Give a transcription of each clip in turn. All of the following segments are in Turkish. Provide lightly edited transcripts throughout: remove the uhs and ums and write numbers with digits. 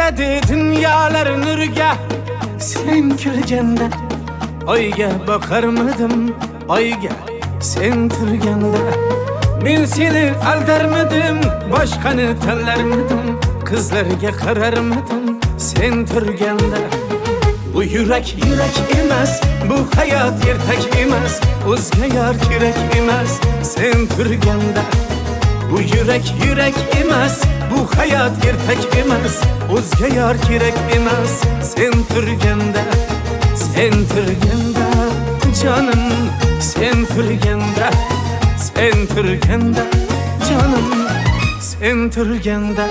To'ladi dunyolar nurga sen kirganda. Oyga boqarmidim, oyga sen turganda. Men seni aldarmidim, boshqani tanlarmidim, qizlarga qararmidim sen turganda. Bu yurak emas, bu hayot ertak emas, o'zga yor kerak emas sen turganda. Bu yurak emas, bu hayot ertak emas, o'zga yor kerak emas sen turganda. Sen turganda canım, sen turganda, sen turganda canım, sen turganda.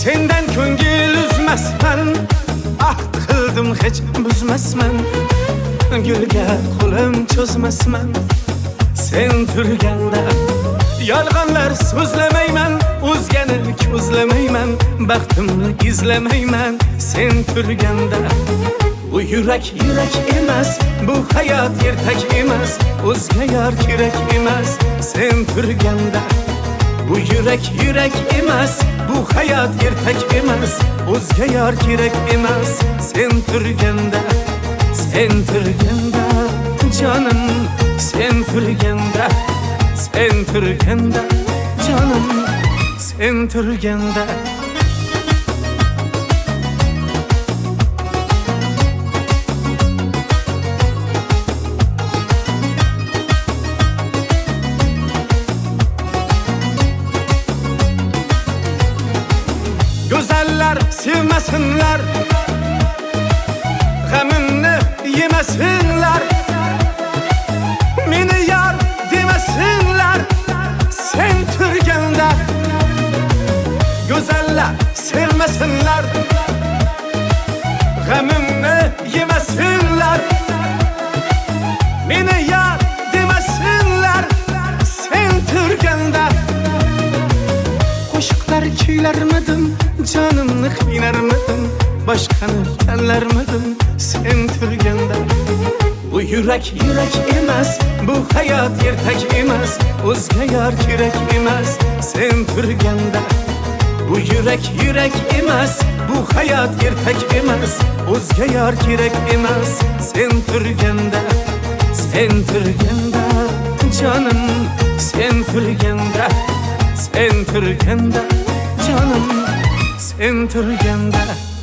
Senden ko'ngil uzmasman, ahd qildim hech buzmasman, gulga qo'lim cho'zmasman sen turganda. Yolg'onlar so'zlamayman, o'zgani ko'zlamayman, baxtimni izlamayman sen turganda. Bu yurak emas, bu hayot ertak emas, o'zga yor kerak emas sen turganda. Bu yurak emas, bu hayot ertak emas, o'zga yor kerak emas sen turganda. Sen turganda canım, sen turganda, sen turganda canım, sen turganda. Güzeller sevmesinler, gamını yemesinler, meni yar demesinler sen turganda. Güzeller sevmesinler, gamını yemesinler, meni yar demesinler sen turganda. Qo'shiqlar kuylarmidim, canımni qiynarmidim, boshqani tanlarmidim sen turganda. Bu yurak emas, bu hayot ertak emas, o'zga yor kerak emas sen turganda. Bu yurak emas, bu hayot ertak emas, o'zga yor kerak emas sen turganda. Sen turganda canım, sen turganda, sen turganda canım, sen turganda.